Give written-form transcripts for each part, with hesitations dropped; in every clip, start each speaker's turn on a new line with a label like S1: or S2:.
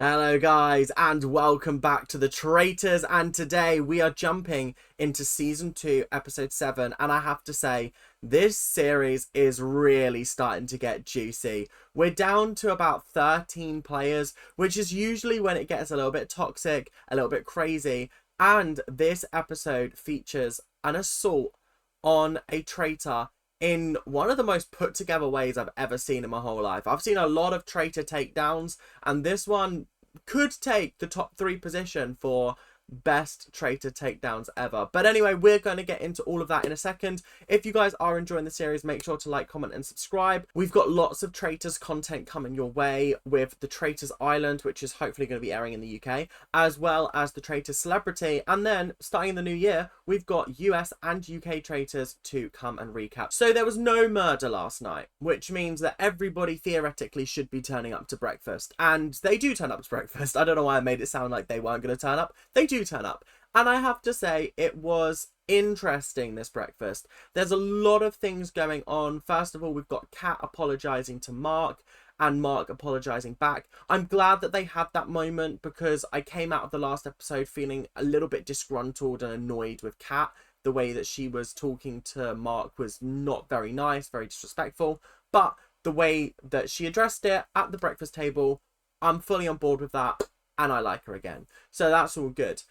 S1: Hello guys and welcome back to the Traitors, and today we are jumping into season 2 episode 7, and I have to say this series is really starting to get juicy. We're down to about 13 players, which is usually when it gets a little bit toxic, a little bit crazy, and this episode features an assault on a traitor in one of the most put together ways I've ever seen in my whole life. I've seen a lot of traitor takedowns, and this one could take the top 3 position for best traitor takedowns ever. But anyway, we're going to get into all of that in a second. If you guys are enjoying the series, make sure to like, comment and subscribe. We've got lots of Traitors content coming your way with the Traitors Island, which is hopefully going to be airing in the UK, as well as the Traitors Celebrity. And then starting in the new year, we've got US and UK Traitors to come and recap. So there was no murder last night, which means that everybody theoretically should be turning up to breakfast. And they do turn up to breakfast. I don't know why I made it sound like they weren't going to turn up. They do turn up, and I have to say it was interesting, this breakfast. There's a lot of things going on. First of all, we've got Kat apologizing to Mark and Mark apologizing back. I'm glad that they had that moment, because I came out of the last episode feeling a little bit disgruntled and annoyed with Kat. The way that she was talking to Mark was not very nice, very disrespectful, but the way that she addressed it at the breakfast table, I'm fully on board with that. And I like her again. So that's all good.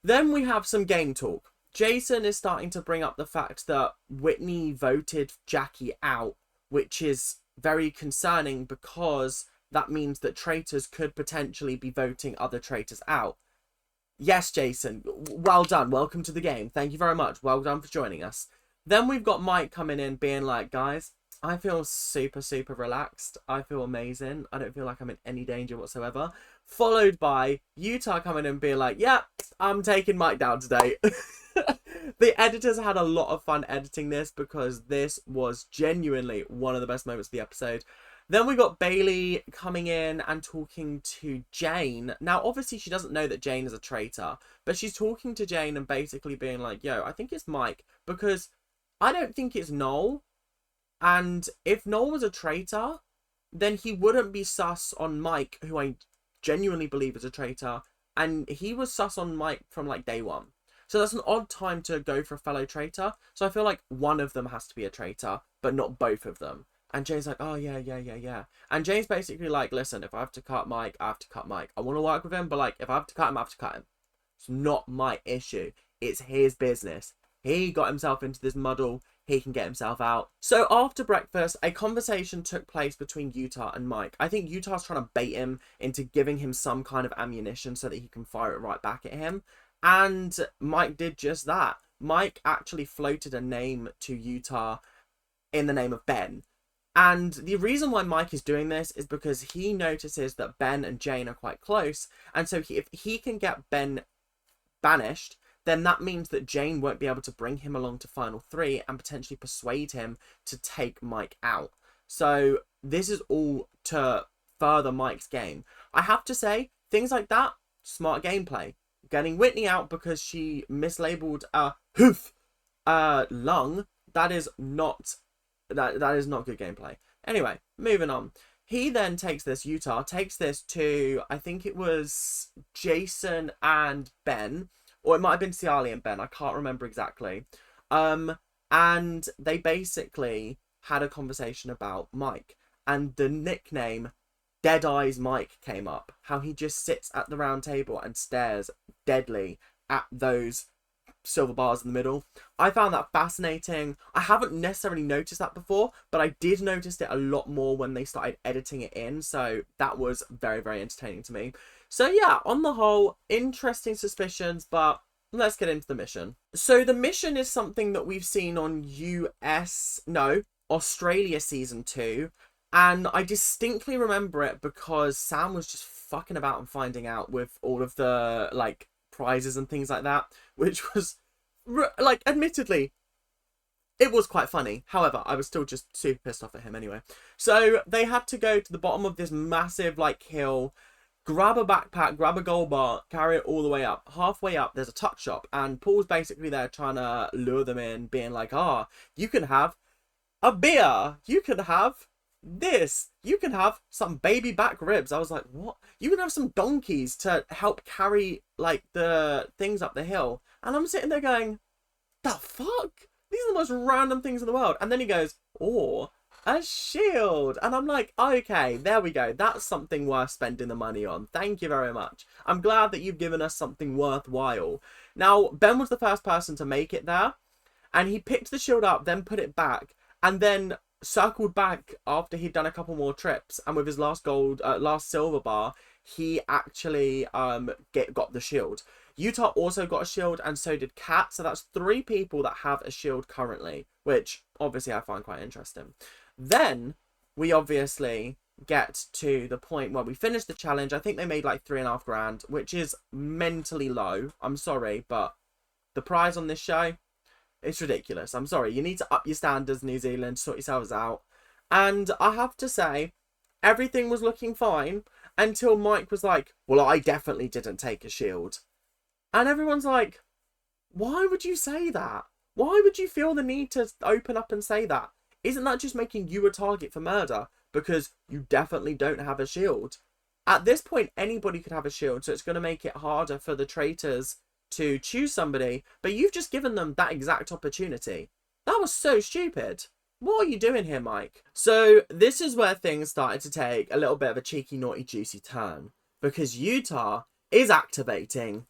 S1: Then we have some game talk. Jason is starting to bring up the fact that Whitney voted Jackie out, which is very concerning, because that means that traitors could potentially be voting other traitors out. Yes, Jason. Well done. Welcome to the game. Thank you very much. Well done for joining us. Then we've got Mike coming in being like, guys, I feel super relaxed. I feel amazing. I don't feel like I'm in any danger whatsoever. Followed by Utah coming in and being like, yeah, I'm taking Mike down today. The editors had a lot of fun editing this, because this was genuinely one of the best moments of the episode. Then we got Bailey coming in and talking to Jane. Now, obviously, she doesn't know that Jane is a traitor, but she's talking to Jane and basically being like, yo, I think it's Mike, because I don't think it's Noel. And if Noel was a traitor, then he wouldn't be sus on Mike, who I genuinely believe is a traitor. And he was sus on Mike from like day one. So that's an odd time to go for a fellow traitor. So I feel like one of them has to be a traitor, but not both of them. And Jane's like, oh, yeah. And Jane's basically like, listen, if I have to cut Mike, I have to cut Mike. I want to work with him, but like, if I have to cut him, I have to cut him. It's not my issue. It's his business. He got himself into this muddle. He can get himself out. So after breakfast, a conversation took place between Utah and Mike. I think Utah's trying to bait him into giving him some kind of ammunition so that he can fire it right back at him. And Mike did just that. Mike actually floated a name to Utah in the name of Ben. And the reason why Mike is doing this is because he notices that Ben and Jane are quite close. And so if he can get Ben banished, then that means that Jane won't be able to bring him along to Final 3 and potentially persuade him to take Mike out. So this is all to further Mike's game. I have to say, things like that, smart gameplay. Getting Whitney out because she mislabeled a hoof lung, that is not good gameplay. Anyway, moving on. He then takes this, Utah takes this to, I think it was Jason and Ben, or it might have been Ciali and Ben, I can't remember exactly. And they basically had a conversation about Mike, and the nickname Dead Eyes Mike came up. How he just sits at the round table and stares deadly at those silver bars in the middle. I found that fascinating. I haven't necessarily noticed that before, but I did notice it a lot more when they started editing it in, so that was very entertaining to me. So yeah, on the whole, interesting suspicions, but let's get into the mission. So the mission is something that we've seen on Australia season 2, and I distinctly remember it because Sam was just fucking about and finding out with all of the like prizes and things like that, which was like, admittedly, it was quite funny. However, I was still just super pissed off at him anyway. So they had to go to the bottom of this massive like hill, grab a backpack, grab a gold bar, carry it all the way up. Halfway up, there's a tuck shop, and Paul's basically there trying to lure them in, being like, you can have a beer, you can have you can have some baby back ribs. I was like, what? You can have some donkeys to help carry like the things up the hill. And I'm sitting there going, the fuck? These are the most random things in the world. And then he goes, or a shield. And I'm like, okay, there we go. That's something worth spending the money on. Thank you very much. I'm glad that you've given us something worthwhile. Now, Ben was the first person to make it there. And he picked the shield up, then put it back. And then circled back after he'd done a couple more trips, and with his last silver bar, he actually got the shield. Utah also got a shield, and so did Kat. So that's 3 people that have a shield currently, which obviously I find quite interesting. Then we obviously get to the point where we finish the challenge. I think they made like 3.5 grand, which is mentally low. I'm sorry, but the prize on this show, it's ridiculous. I'm sorry. You need to up your standards, New Zealand. Sort yourselves out. And I have to say, everything was looking fine until Mike was like, well, I definitely didn't take a shield. And everyone's like, why would you say that? Why would you feel the need to open up and say that? Isn't that just making you a target for murder? Because you definitely don't have a shield. At this point, anybody could have a shield. So it's going to make it harder for the traitors to choose somebody, but you've just given them that exact opportunity. That was so stupid. What are you doing here, Mike? So this is where things started to take a little bit of a cheeky, naughty, juicy turn, because Utah is activating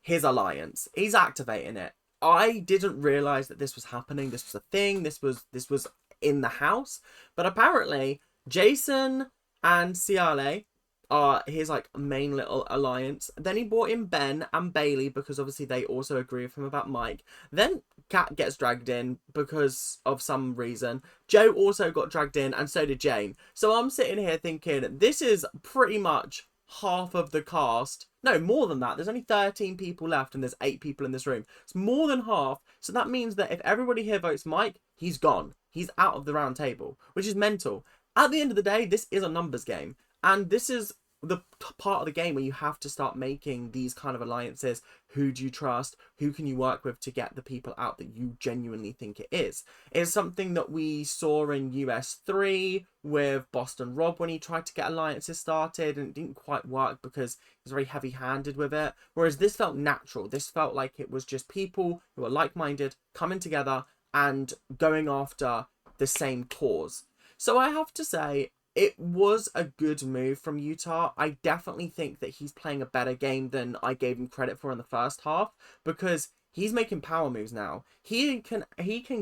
S1: his alliance. He's activating it. I didn't realize that this was happening. This was a thing. This was in the house, but apparently Jason and Ciale are his like main little alliance. Then he brought in Ben and Bailey because obviously they also agree with him about Mike. Then Kat gets dragged in because of some reason. Joe also got dragged in, and so did Jane. So I'm sitting here thinking, this is pretty much half of the cast. No, more than that. There's only 13 people left and there's 8 people in this room. It's more than half. So that means that if everybody here votes Mike, he's gone. He's out of the round table, which is mental. At the end of the day, this is a numbers game. And this is the part of the game where you have to start making these kind of alliances. Who do you trust? Who can you work with to get the people out that you genuinely think it is? It's something that we saw in US 3 with Boston Rob when he tried to get alliances started, and it didn't quite work because he was very heavy-handed with it. Whereas this felt natural. This felt like it was just people who are like-minded coming together and going after the same cause. So I have to say, it was a good move from Utah. I definitely think that he's playing a better game than I gave him credit for in the first half, because he's making power moves now. He can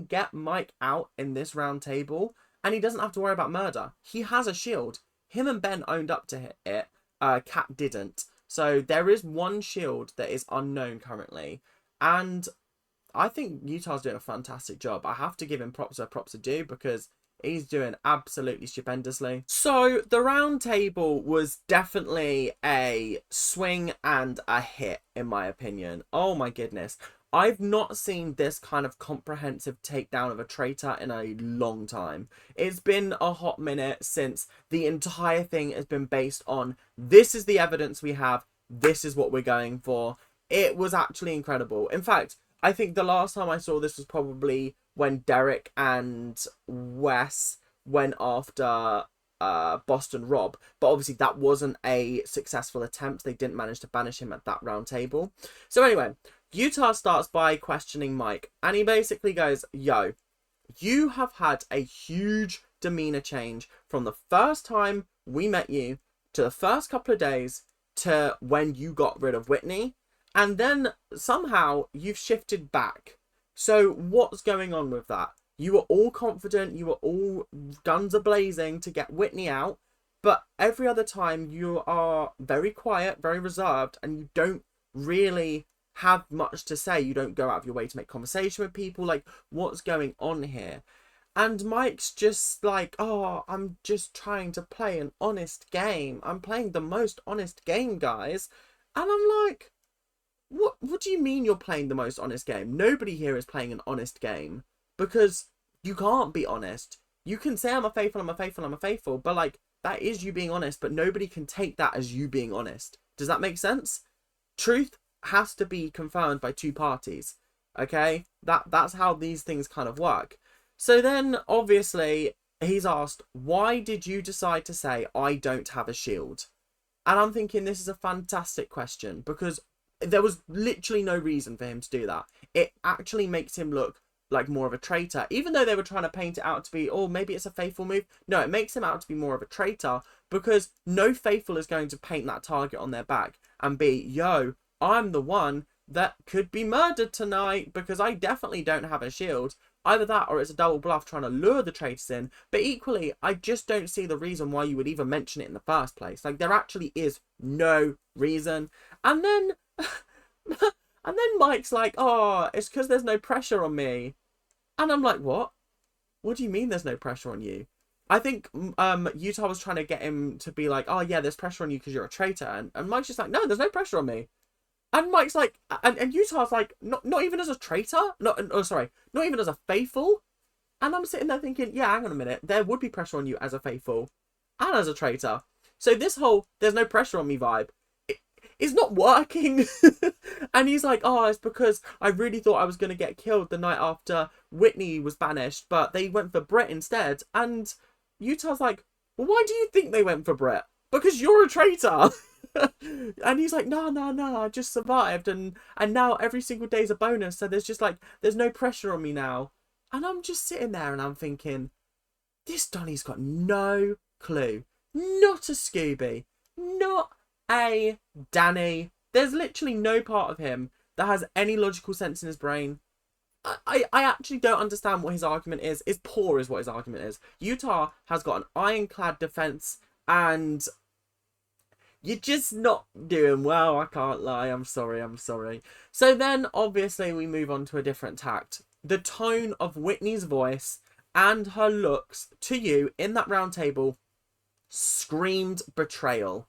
S1: get Mike out in this round table, and he doesn't have to worry about murder. He has a shield. Him and Ben owned up to it. Kat didn't. So there is one shield that is unknown currently, and I think Utah's doing a fantastic job. I have to give him props where props are due, because he's doing absolutely stupendously. So the round table was definitely a swing and a hit, in my opinion. Oh my goodness. I've not seen this kind of comprehensive takedown of a traitor in a long time. It's been a hot minute since the entire thing has been based on, this is the evidence we have, this is what we're going for. It was actually incredible. In fact, I think the last time I saw this was probably when Derek and Wes went after Boston Rob. But obviously that wasn't a successful attempt. They didn't manage to banish him at that round table. So anyway, Utah starts by questioning Mike. And he basically goes, yo, you have had a huge demeanor change from the first time we met you to the first couple of days to when you got rid of Whitney. And then somehow you've shifted back. So what's going on with that? You were all confident, you were all guns a-blazing to get Whitney out, but every other time you are very quiet, very reserved, and you don't really have much to say. You don't go out of your way to make conversation with people. Like, what's going on here? And Mike's just like, oh, I'm just trying to play an honest game. I'm playing the most honest game, guys. And I'm like, what do you mean you're playing the most honest game? Nobody here is playing an honest game, because you can't be honest. You can say I'm a faithful, but like, that is you being honest, but nobody can take that as you being honest. Does that make sense? Truth has to be confirmed by 2 parties. Okay? That's how these things kind of work. So then obviously he's asked, why did you decide to say I don't have a shield? And I'm thinking this is a fantastic question, because there was literally no reason for him to do that. It actually makes him look like more of a traitor, even though they were trying to paint it out to be, oh, maybe it's a faithful move. No, it makes him out to be more of a traitor, because no faithful is going to paint that target on their back and be, yo, I'm the one that could be murdered tonight because I definitely don't have a shield. Either that or it's a double bluff trying to lure the traitors in. But equally, I just don't see the reason why you would even mention it in the first place. Like, there actually is no reason. And then and then Mike's like, oh, it's because there's no pressure on me. And I'm like, what? What do you mean there's no pressure on you? I think Utah was trying to get him to be like, oh yeah, there's pressure on you because you're a traitor. And Mike's just like, no, there's no pressure on me. And Mike's like, and Utah's like, not even as a traitor? Not even as a faithful? And I'm sitting there thinking, yeah, hang on a minute. There would be pressure on you as a faithful and as a traitor. So this whole there's no pressure on me vibe is not working. And he's like, oh, it's because I really thought I was going to get killed the night after Whitney was banished, but they went for Brett instead. And Utah's like, well, why do you think they went for Brett? Because you're a traitor. And he's like, no, I just survived, and now every single day is a bonus, so there's no pressure on me now. And I'm just sitting there and I'm thinking, this Donny's got no clue. Not a Scooby, not a Danny. There's literally no part of him that has any logical sense in his brain. I actually don't understand what his argument is. Is poor is what his argument is. Utah has got an ironclad defense, and you're just not doing well, I can't lie. I'm sorry. So then, obviously, we move on to a different tact. The tone of Whitney's voice and her looks to you in that round table screamed betrayal.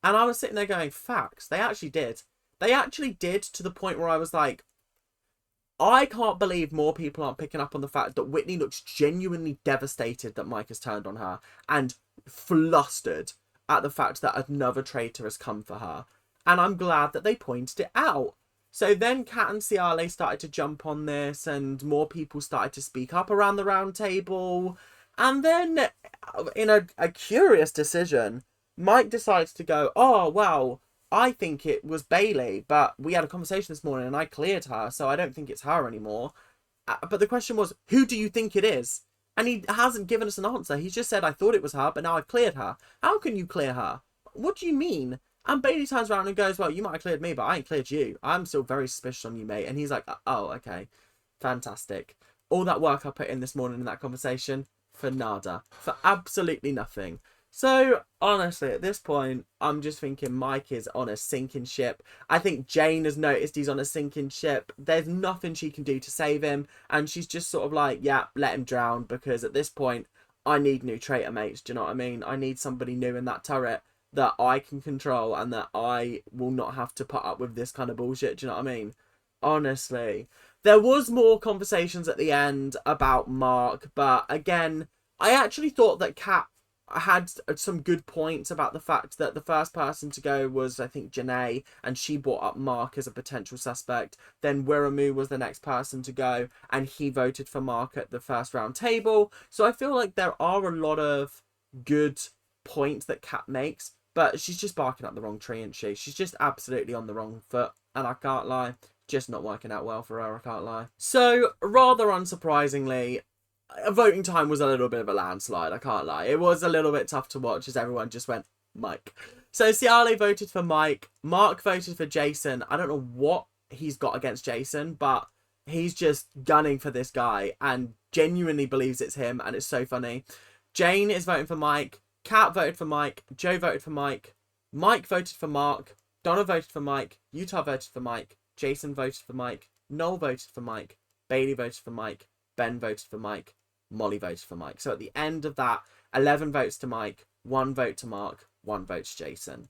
S1: And I was sitting there going, facts. They actually did. They actually did, to the point where I was like, I can't believe more people aren't picking up on the fact that Whitney looks genuinely devastated that Mike has turned on her, and flustered at the fact that another traitor has come for her. And I'm glad that they pointed it out. So then Kat and Ciale started to jump on this, and more people started to speak up around the round table. And then, in a curious decision, Mike decides to go, oh, well, I think it was Bailey, but we had a conversation this morning and I cleared her, so I don't think it's her anymore. But the question was, who do you think it is? And he hasn't given us an answer. He's just said, I thought it was her, but now I've cleared her. How can you clear her? What do you mean? And Bailey turns around and goes, well, you might have cleared me, but I ain't cleared you. I'm still very suspicious on you, mate. And he's like, oh, okay. Fantastic. All that work I put in this morning in that conversation, for nada. For absolutely nothing. So, honestly, at this point, I'm just thinking Mike is on a sinking ship. I think Jane has noticed he's on a sinking ship. There's nothing she can do to save him. And she's just sort of like, yeah, let him drown. Because at this point, I need new traitor mates. Do you know what I mean? I need somebody new in that turret that I can control and that I will not have to put up with this kind of bullshit. Do you know what I mean? Honestly. There was more conversations at the end about Mark. But again, I actually thought that Kat had some good points about the fact that the first person to go was, I think, Janae, and she brought up Mark as a potential suspect. Then Wiramu was the next person to go, and he voted for Mark at the first round table. So I feel like there are a lot of good points that Kat makes, but she's just barking up the wrong tree, isn't she? She's just absolutely on the wrong foot, and I can't lie, just not working out well for her, I can't lie. So, rather unsurprisingly, voting time was a little bit of a landslide, I can't lie. It was a little bit tough to watch as everyone just went, Mike. So Ciale voted for Mike. Mark voted for Jason. I don't know what he's got against Jason, but he's just gunning for this guy and genuinely believes it's him, and it's so funny. Jane is voting for Mike. Kat voted for Mike. Joe voted for Mike. Mike voted for Mark. Donna voted for Mike. Utah voted for Mike. Jason voted for Mike. Noel voted for Mike. Bailey voted for Mike. Ben voted for Mike. Molly voted for Mike. So at the end of that, 11 votes to Mike, 1 vote to Mark, 1 vote to Jason.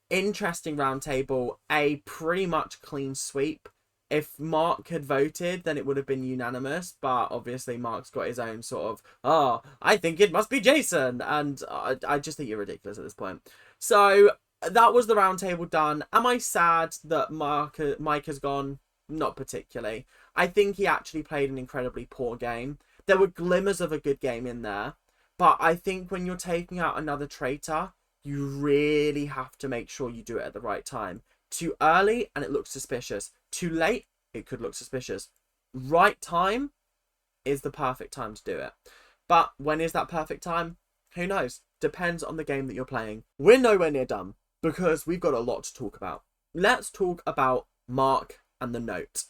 S1: Interesting round table, a pretty much clean sweep. If Mark had voted, then it would have been unanimous, but obviously Mark's got his own sort of, oh, I think it must be Jason, and I just think you're ridiculous at this point. So that was the round table done. Am I sad that Mike has gone? Not particularly. I think he actually played an incredibly poor game. There were glimmers of a good game in there, But I think when you're taking out another traitor, you really have to make sure you do it at the right time. Too early and it looks suspicious. Too late, it could look suspicious. Right time is the perfect time to do it. But when is that perfect time? Who knows? Depends on the game that you're playing. We're nowhere near done because we've got a lot to talk about. Let's talk about Mark and the note.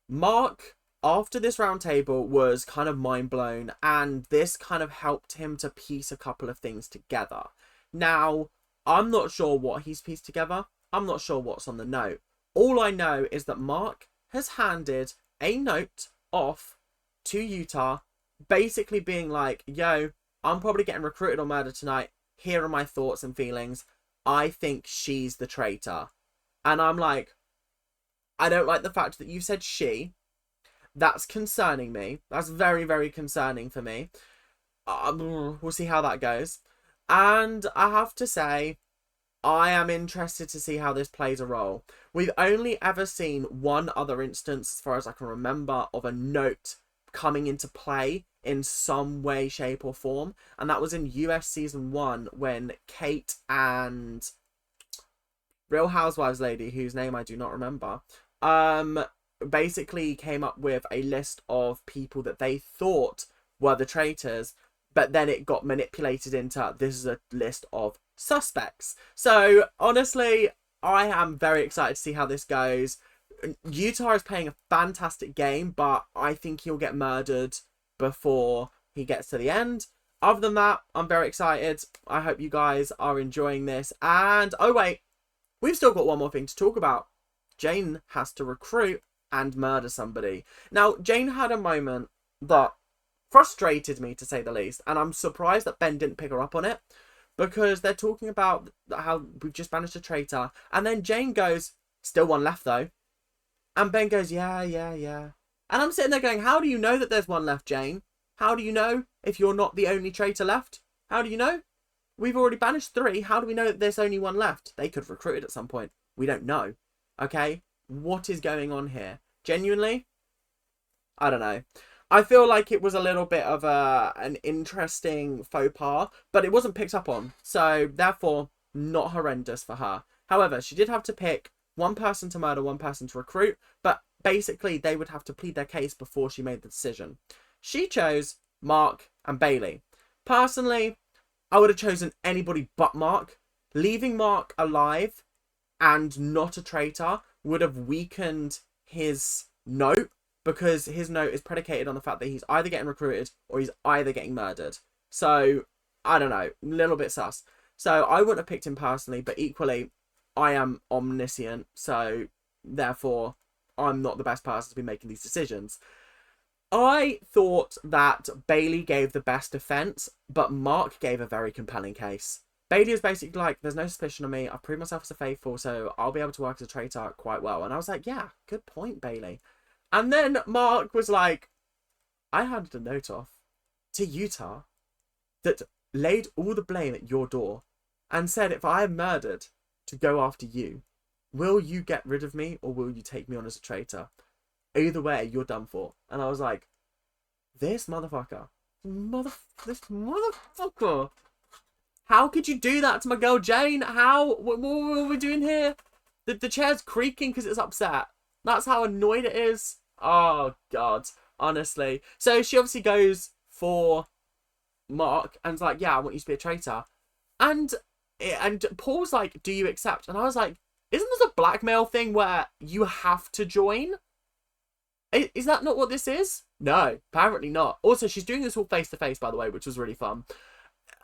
S1: Mark, after this round table, was kind of mind blown, and this kind of helped him to piece a couple of things together. Now, I'm not sure what he's pieced together. I'm not sure what's on the note. All I know is that Mark has handed a note off to Utah, basically being like, yo, I'm probably getting recruited or murdered tonight. Here are my thoughts and feelings. I think she's the traitor. And I'm like, I don't like the fact that you said she. That's concerning me. That's very, very concerning for me. We'll see how that goes. And I have to say, I am interested to see how this plays a role. We've only ever seen one other instance, as far as I can remember, of a note coming into play in some way, shape or form. And that was in US Season 1 when Kate and Real Housewives lady, whose name I do not remember, basically came up with a list of people that they thought were the traitors, but then it got manipulated into this is a list of suspects. So honestly, I am very excited to see how this goes. Utah is playing a fantastic game, but I think he'll get murdered before he gets to the end. Other than that, I'm very excited. I hope you guys are enjoying this. And oh wait, we've still got one more thing to talk about. Jane has to recruit and murder somebody. Now, Jane had a moment that frustrated me, to say the least, and I'm surprised that Ben didn't pick her up on it, because they're talking about how we've just banished a traitor, and then Jane goes, still one left though, and Ben goes, yeah, and I'm sitting there going, how do you know that there's one left, Jane? How do you know if you're not the only traitor left? How do you know? We've already banished 3. How do we know that there's only one left? They could have recruited at some point. We don't know. Okay? What is going on here? Genuinely? I don't know. I feel like it was a little bit of an interesting faux pas, but it wasn't picked up on. So, therefore, not horrendous for her. However, she did have to pick one person to murder, one person to recruit, but basically they would have to plead their case before she made the decision. She chose Mark and Bailey. Personally, I would have chosen anybody but Mark. Leaving Mark alive and not a traitor would have weakened his note, because his note is predicated on the fact that he's either getting recruited or he's either getting murdered. So, I don't know, a little bit sus. So, I wouldn't have picked him personally, but equally, I am omniscient, so therefore, I'm not the best person to be making these decisions. I thought that Bailey gave the best defense, but Mark gave a very compelling case. Bailey was basically like, there's no suspicion of me, I've proved myself as a faithful, so I'll be able to work as a traitor quite well. And I was like, yeah, good point, Bailey. And then Mark was like, I handed a note off to Utah that laid all the blame at your door and said if I am murdered, to go after you. Will you get rid of me or will you take me on as a traitor? Either way, you're done for. And I was like, this motherfucker. This motherfucker. How could you do that to my girl Jane? How? What are we doing here? The chair's creaking because it's upset. That's how annoyed it is. Oh, God. Honestly. So she obviously goes for Mark and's like, yeah, I want you to be a traitor. And Paul's like, do you accept? And I was like, isn't this a blackmail thing where you have to join? Is that not what this is? No, apparently not. Also, she's doing this all face to face, by the way, which was really fun.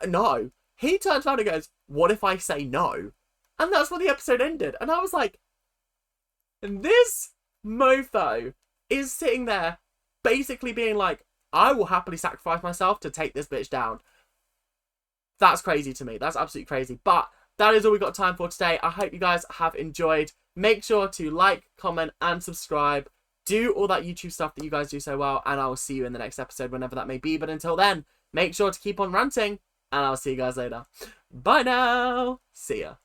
S1: No. He turns around and goes, what if I say no? And that's where the episode ended. And I was like, this mofo is sitting there basically being like, I will happily sacrifice myself to take this bitch down. That's crazy to me. That's absolutely crazy. But that is all we got time for today. I hope you guys have enjoyed. Make sure to like, comment, and subscribe. Do all that YouTube stuff that you guys do so well. And I will see you in the next episode, whenever that may be. But until then, make sure to keep on ranting. And I'll see you guys later. Bye now. See ya.